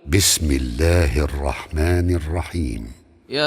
بسم الله الرحمن الرحيم. يا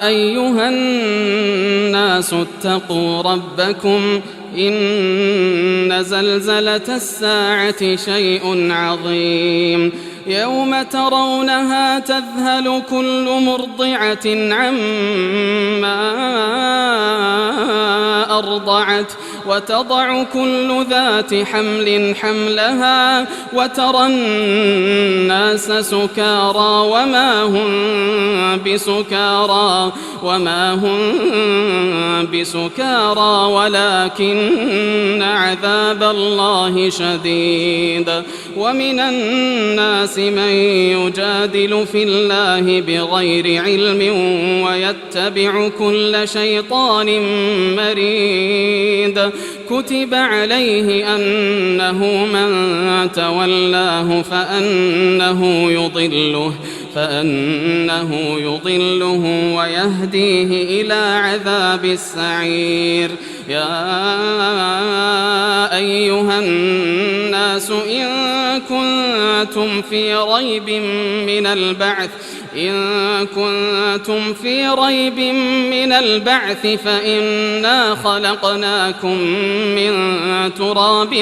أيها الناس اتقوا ربكم إن زلزلة الساعة شيء عظيم يوم ترونها تذهل كل مرضعة عما أرضعت وتضع كل ذات حمل حملها وترى الناس سكارى وما هم بسكارى ولكن عذاب الله شديد. ومن الناس من يجادل في الله بغير علم ويتبع كل شيطان مريد. كتب عليه أنه من تولاه فأنه يضله ويهديه إلى عذاب السعير. يا أيها الناس إن كنتم في ريب من البعث فإنا خلقناكم من تراب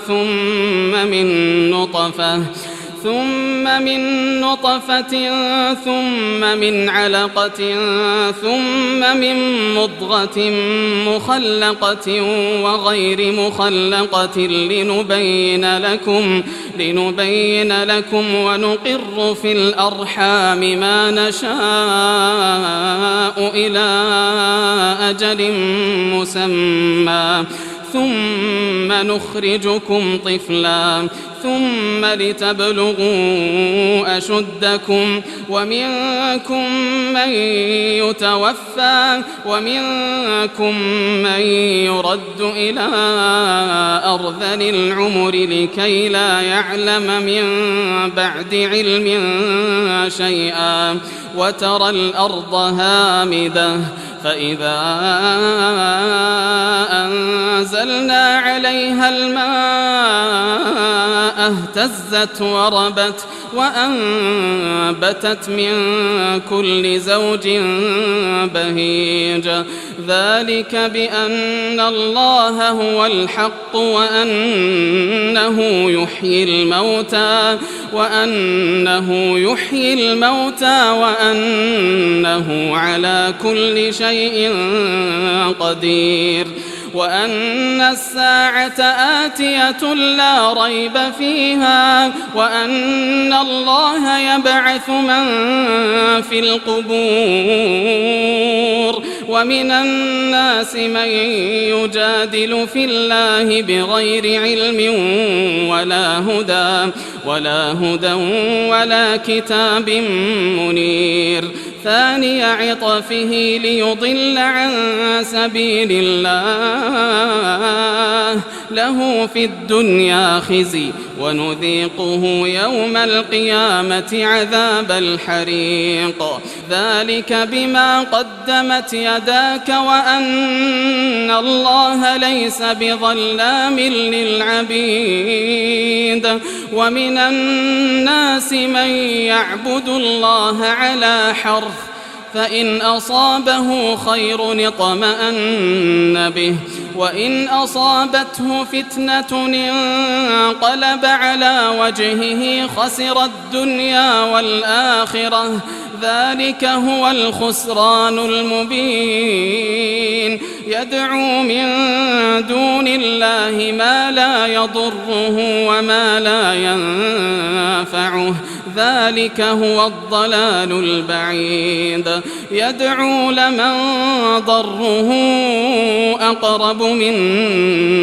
ثم من نطفة ثم من علقة ثم من مضغة مخلقة وغير مخلقة لنبين لكم ونقر في الأرحام ما نشاء إلى أجل مسمى ثم نخرجكم طفلا ثم لتبلغوا أشدكم ومنكم من يتوفى ومنكم من يرد إلى أرذل العمر لكي لا يعلم من بعد علم شيئا. وترى الأرض هامدة فإذا أنزلنا عليها الماء اهتزت وربت وأنبتت من كل زوج بهيج. ذلك بأن الله هو الحق وأنه يحيي الموتى وأنه على كل شيء قدير. وأن الساعة آتية لا ريب فيها وأن الله يبعث من في القبور. ومن الناس من يجادل في الله بغير علم ولا هدى ولا كتاب منير. ثاني عطفه ليضل عن سبيل الله له في الدنيا خزي ونذيقه يوم القيامة عذاب الحريق. ذلك بما قدمت يداك وأن الله ليس بظلام للعبيد. ومن الناس من يعبد الله على حرف فإن أصابه خير اطمأن به وإن أصابته فتنة انقلب على وجهه خسر الدنيا والآخرة. ذلك هو الخسران المبين. يدعو من دون الله ما لا يضره وما لا ينفعه. ذلك هو الضلال البعيد. يدعو لمن ضره أقرب من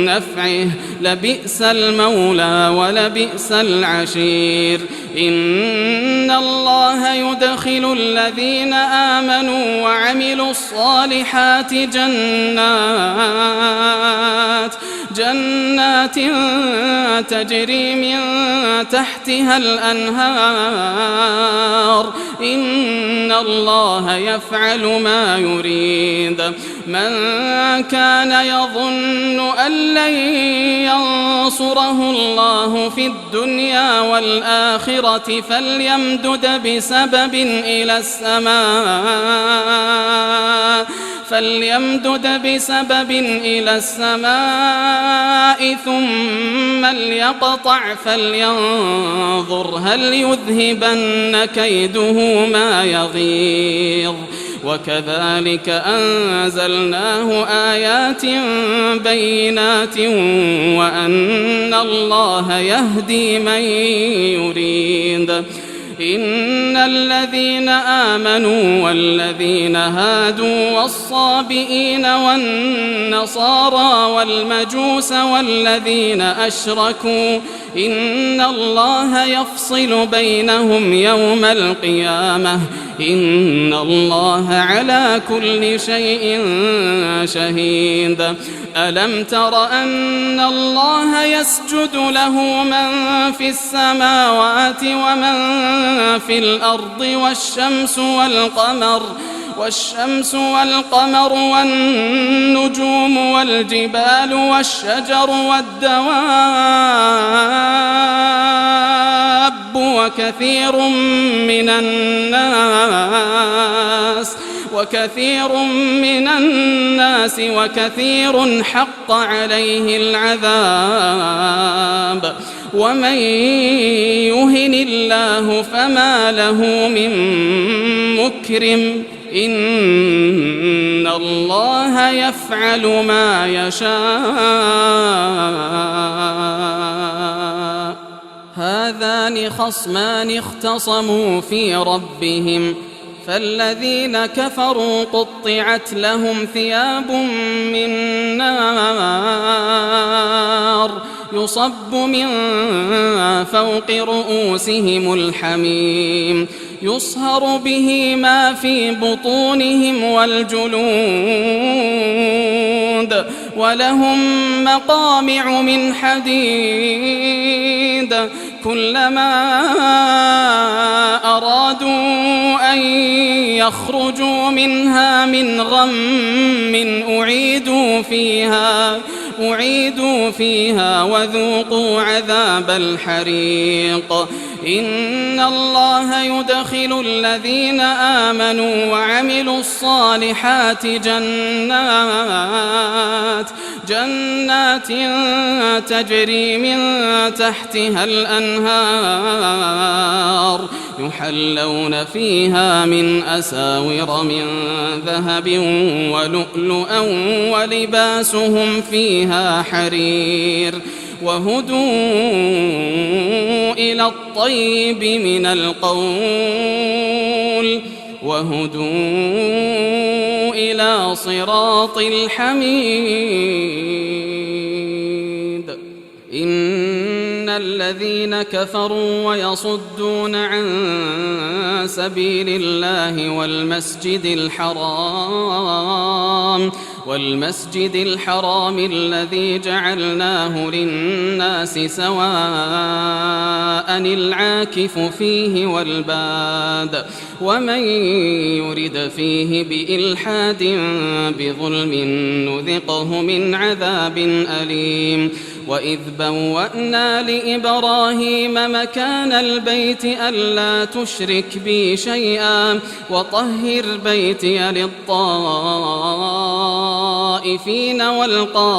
نفعه لبئس المولى ولبئس العشير. إن الله يدخل الذين آمنوا جنات تجري من تحتها الأنهار إن الله يفعل ما يريد من كان يظن أن لن ينصره الله في الدنيا والآخرة فليمدد بسبب إلى السماء ثم ليقطع فلينظر هل يذهبن كيده ما يغيظ وكذلك أنزلناه آيات بينات وأن الله يهدي من يريد إن الذين آمنوا والذين هادوا والصابئين والنصارى والمجوس والذين أشركوا إن الله يفصل بينهم يوم القيامة إن الله على كل شيء شهيد ألم تر أن الله يسجد له من في السماوات ومن في الأرض والشمس والقمر والنجوم والجبال والشجر والدواب وكثير من الناس وكثير حق عليه العذاب ومن يهن الله فما له من مكرم إن الله يفعل ما يشاء هذان خصمان اختصموا في ربهم فالذين كفروا قطعت لهم ثياب من نار يصب من فوق رؤوسهم الحميم يصهر به ما في بطونهم والجلود ولهم مقامع من حديد كلما أرادوا أن يخرجوا منها من غم أعيدوا فيها وذوقوا عذاب الحريق إن الله يدخل الذين آمنوا وعملوا الصالحات جنات تجري من تحتها الأنهار يحلون فيها من أساور من ذهب ولؤلؤا ولباسهم فيها حرير وهدوا إلى الطيب من القول وهدوا إلى صراط الحميد إن الذين كفروا ويصدون عن سبيل الله والمسجد الحرام الذي جعلناه للناس سواء العاكف فيه والباد ومن يرد فيه بإلحاد بظلم نذقه من عذاب أليم وإذ بوأنا لإبراهيم مكان البيت ألا تشرك بي شيئا وطهر بيتي للطائفين والقائمين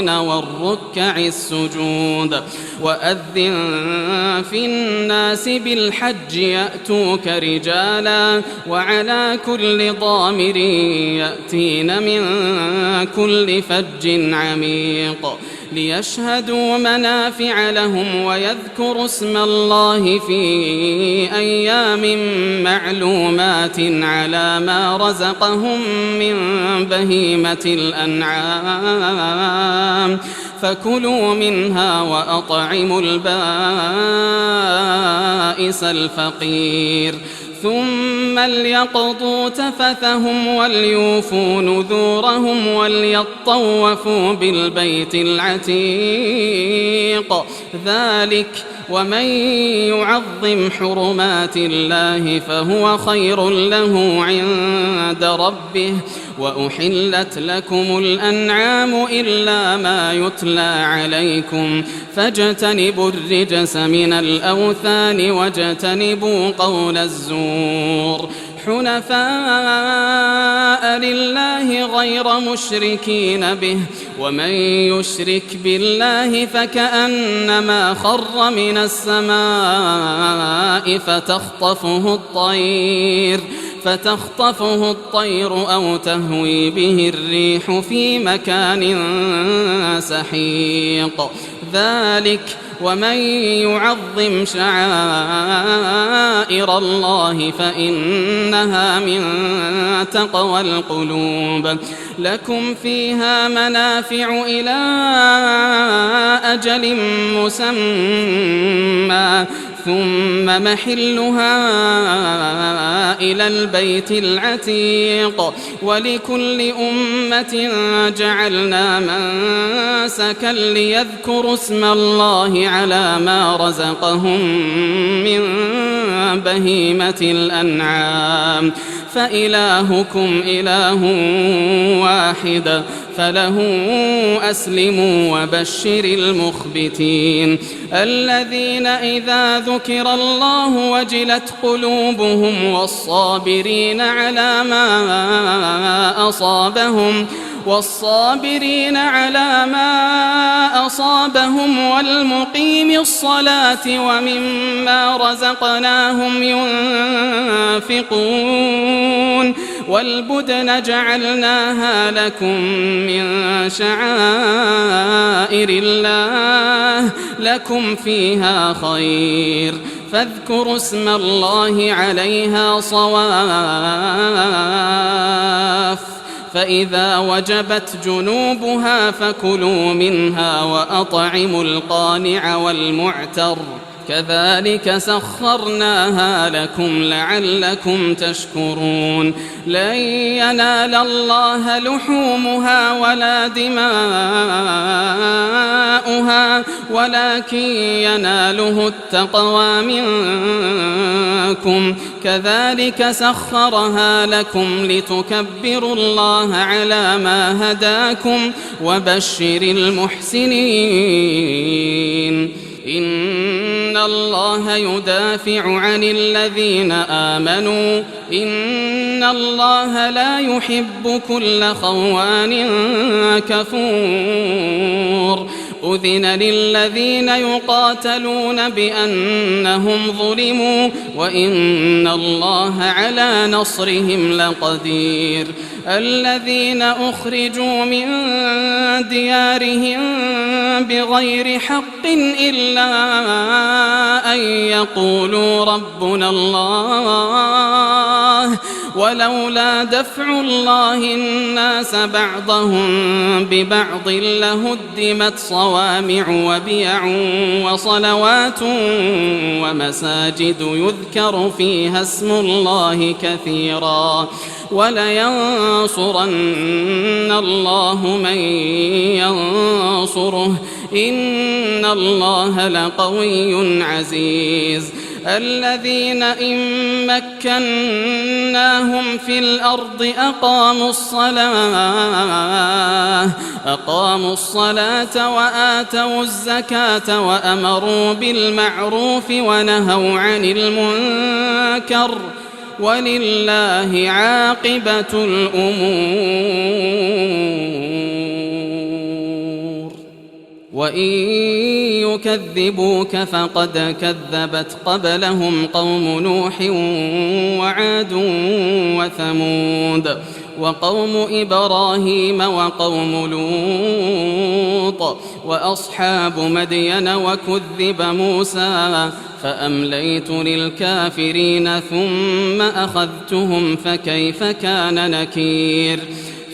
والركع السجود وأذن في الناس بالحج يأتوك رجالا وعلى كل ضامر يأتين من كل فج عميق ليشهدوا منافع لهم ويذكروا اسم الله في أيام معلومات على ما رزقهم من بهيمة الأنعام فكلوا منها وأطعموا البائس الفقير ثم ليقضوا تفثهم وليوفوا نذورهم وليطوفوا بالبيت العتيق ذلك ومن يعظم حرمات الله فهو خير له عند ربه وأحلت لكم الأنعام إلا ما يتلى عليكم فاجتنبوا الرجس من الأوثان واجتنبوا قول الزور حنفاء لله غير مشركين به ومن يشرك بالله فكأنما خر من السماء فتخطفه الطير أو تهوي به الريح في مكان سحيق ذلك ومن يعظم شعائر الله فإنها من تقوى القلوب لكم فيها منافع إلى أجل مسمى ثم محلها إلى البيت العتيق ولكل أمة جعلنا منسكا ليذكروا اسم الله على ما رزقهم من بهيمة الأنعام فإلهكم إله واحد فله أسلموا وبشر المخبتين الذين إذا ذكر الله وجلت قلوبهم والصابرين على ما أصابهم والمقيم الصلاة ومما رزقناهم ينفقون والبدن جعلناها لكم من شعائر الله لكم فيها خير فاذكروا اسم الله عليها صواف فإذا وجبت جنوبها فكلوا منها وأطعموا القانع والمعتر كذلك سخرناها لكم لعلكم تشكرون لن ينال الله لحومها ولا دماؤها ولكن يناله التقوى منكم كذلك سخرها لكم لتكبروا الله على ما هداكم وبشر المحسنين إن الله يدافع عن الذين آمنوا إن الله لا يحب كل خوان كفور أذن للذين يقاتلون بأنهم ظلموا وإن الله على نصرهم لقدير الذين أخرجوا من ديارهم بغير حق إلا أن يقولوا ربنا الله ولولا دفع الله الناس بعضهم ببعض لهدمت صوامع وبيع وصلوات ومساجد يذكر فيها اسم الله كثيرا ولينصرن الله من ينصره إن الله لقوي عزيز الذين إن مكناهم في الأرض أقاموا الصلاة وآتوا الزكاة وأمروا بالمعروف ونهوا عن المنكر ولله عاقبة الأمور وإن يكذبوك فقد كذبت قبلهم قوم نوح وعاد وثمود وقوم إبراهيم وقوم لوط وأصحاب مدين وكذب موسى فأمليت للكافرين ثم أخذتهم فكيف كان نكير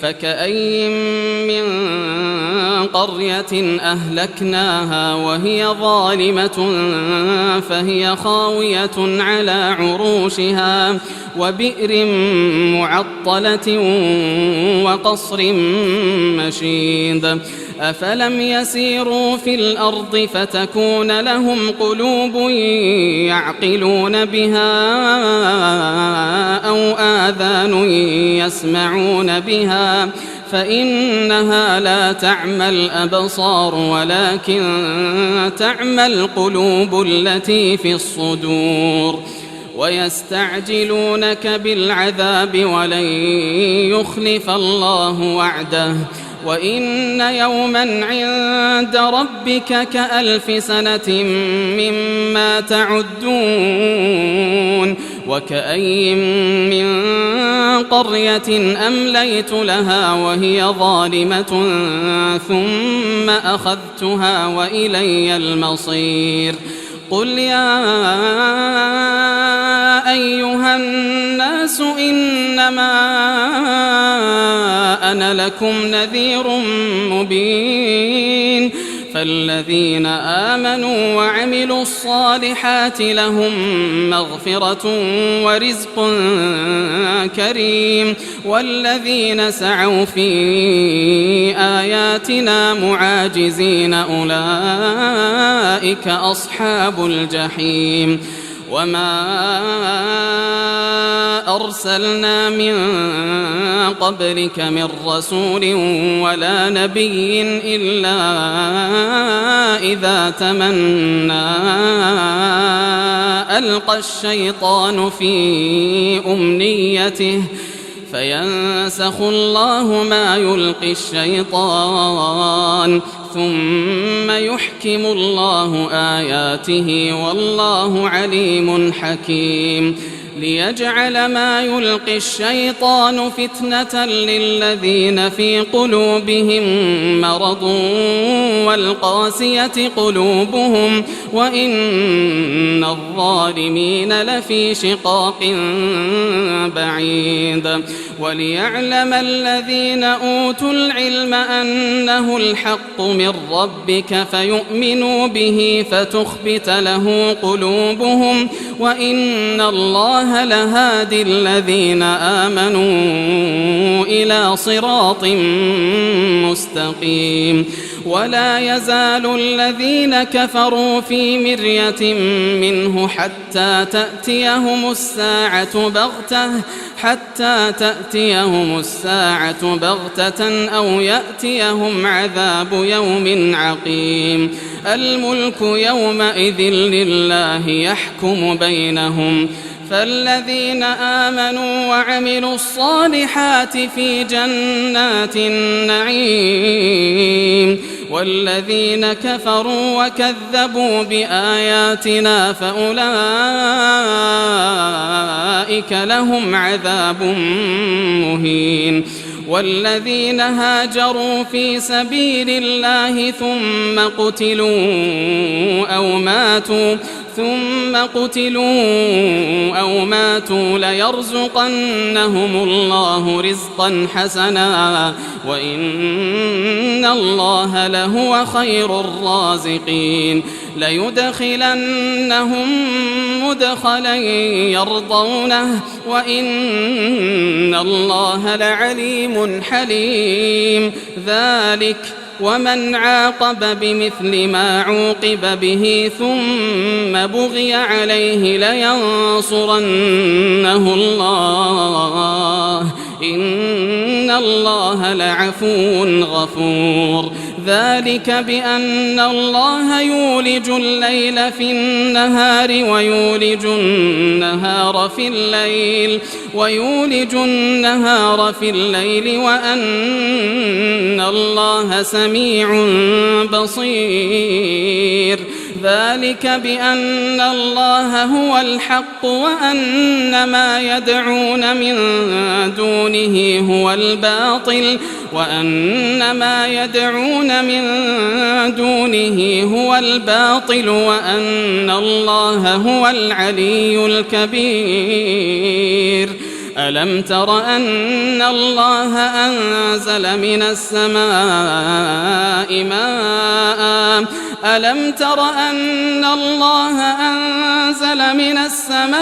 فكأي من قرية أهلكناها وهي ظالمة فهي خاوية على عروشها وبئر معطلة وقصر مشيد أفلم يسيروا في الأرض فتكون لهم قلوب يعقلون بها أو آذان يسمعون بها فإنها لا تعمى الأبصار ولكن تعمى القلوب التي في الصدور ويستعجلونك بالعذاب ولن يخلف الله وعده وإن يوما عند ربك كألف سنة مما تعدون وكأي من قرية أمليت لها وهي ظالمة ثم أخذتها وإلي المصير قل يا أيها الناس إنما أنا لكم نذير مبين فالذين آمنوا وعملوا الصالحات لهم مغفرة ورزق كريم والذين سعوا في آياتنا معاجزين أولئك أصحاب الجحيم وما أرسلنا من قبلك من رسول ولا نبي إلا إذا تمنى ألقى الشيطان في أمنيته فينسخ الله ما يلقي الشيطان ثم يحكم الله آياته والله عليم حكيم ليجعل ما يلقي الشيطان فتنة للذين في قلوبهم مرض والقاسية قلوبهم وإن الظالمين لفي شقاق بعيد وليعلم الذين أوتوا العلم أنه الحق من ربك فيؤمنوا به فتخبت له قلوبهم وإن الله لهادي الذين آمنوا إلى صراط مستقيم ولا يزال الذين كفروا في مرية منه حتى تأتيهم الساعة بغتة أو يأتيهم عذاب يوم عقيم الملك يومئذ لله يحكم بينهم فالذين آمنوا وعملوا الصالحات في جنات النعيم والذين كفروا وكذبوا بآياتنا فأولئك لهم عذاب مهين والذين هاجروا في سبيل الله ثم قتلوا أو ماتوا ليرزقنهم الله رزقا حسنا وإن الله لهو خير الرازقين ليدخلنهم مدخلا يرضونه وإن الله لعليم حليم ذلك ومن عاقب بمثل ما عوقب به ثم بغي عليه لينصرنه الله إن الله لعفو غفور ذلك بأن الله يولج الليل في النهار ويولج النهار في الليل وأن الله سميع بصير ذلك بأن الله هو الحق وأن ما يدعون من دونه هو الباطل وأن الله هو العلي الكبير ألم تر أن الله أنزل من السماء ماء ألم تر أن الله أنزل من السماء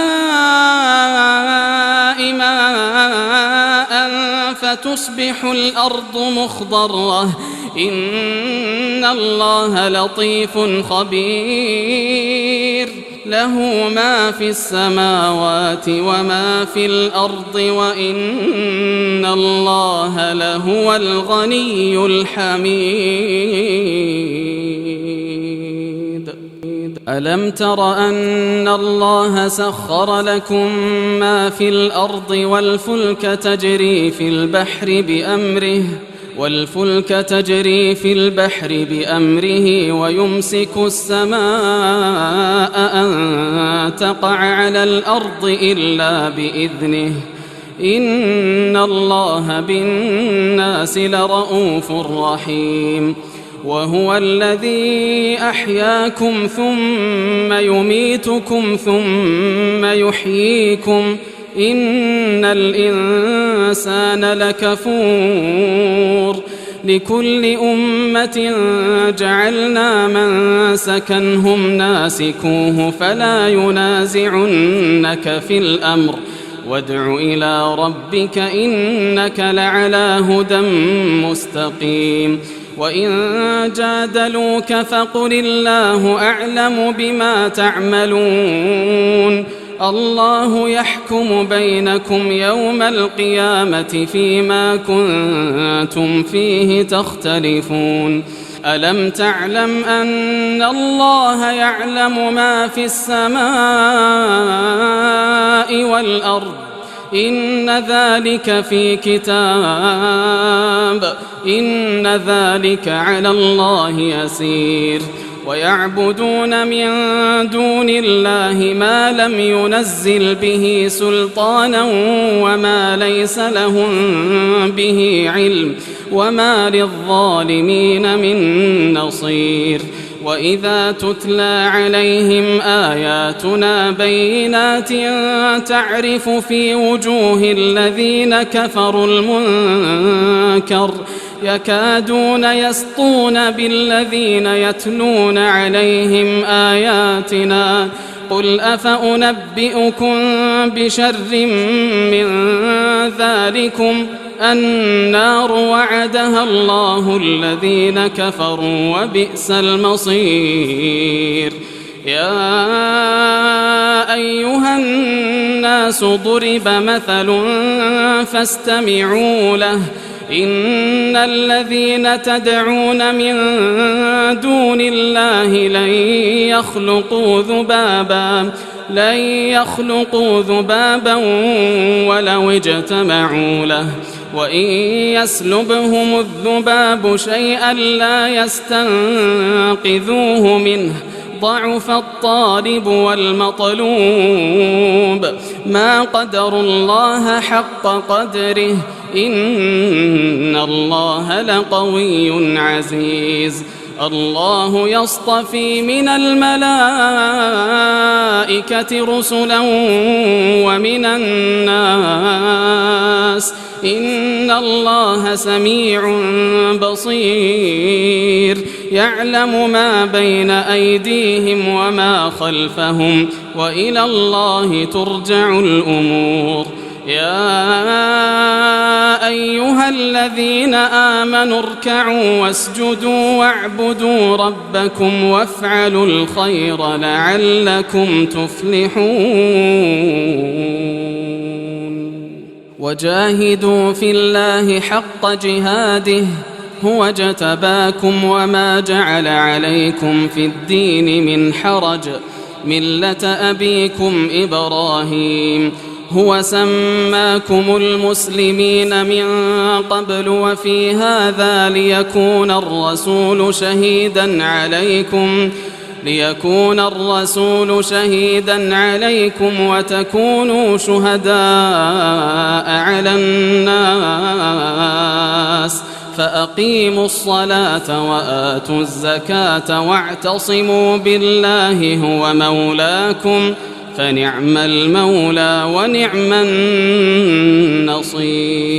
ماء فتصبح الأرض مخضرة إن الله لطيف خبير له ما في السماوات وما في الأرض وإن الله لهو الغني الحميد ألم تر أن الله سخر لكم ما في الأرض والفلك تجري في البحر بأمره ويمسك السماء أن تقع على الأرض إلا بإذنه إن الله بالناس لرءوف رحيم وهو الذي أحياكم ثم يميتكم ثم يحييكم إن الإنسان لكفور لكل أمة جعلنا منسكا هم ناسكوه فلا ينازعنك في الأمر وادع إلى ربك إنك لعلى هدى مستقيم وإن جادلوك فقل الله أعلم بما تعملون الله يحكم بينكم يوم القيامة فيما كنتم فيه تختلفون ألم تعلم أن الله يعلم ما في السماء والأرض إن ذلك في كتاب إن ذلك على الله يسير ويعبدون من دون الله ما لم ينزل به سلطانا وما ليس لهم به علم وما للظالمين من نصير وإذا تتلى عليهم آياتنا بينات تعرف في وجوه الذين كفروا المنكر يكادون يسطون بالذين يتلون عليهم آياتنا قل أفأنبئكم بشر من ذلكم النار وعدها الله الذين كفروا وبئس المصير يا أيها الناس ضرب مثل فاستمعوا له إن الذين تدعون من دون الله لن يخلقوا ذبابا ولو اجتمعوا له وإن يسلبهم الذباب شيئا لا يستنقذوه منه ضعف الطالب والمطلوب ما قدروا الله حق قدره إن الله لقوي عزيز الله يصطفي من الملائكة رسلا ومن الناس إن الله سميع بصير يعلم ما بين أيديهم وما خلفهم وإلى الله ترجع الأمور يا أيها الذين آمنوا اركعوا واسجدوا واعبدوا ربكم وافعلوا الخير لعلكم تفلحون وجاهدوا في الله حق جهاده هو اجتباكم وما جعل عليكم في الدين من حرج ملة أبيكم إبراهيم هو سماكم المسلمين من قبل وفي هذا ليكون الرسول شهيدا عليكم وتكونوا شهداء على الناس فأقيموا الصلاة وآتوا الزكاة واعتصموا بالله هو مولاكم فنعم المولى ونعم النصير بصير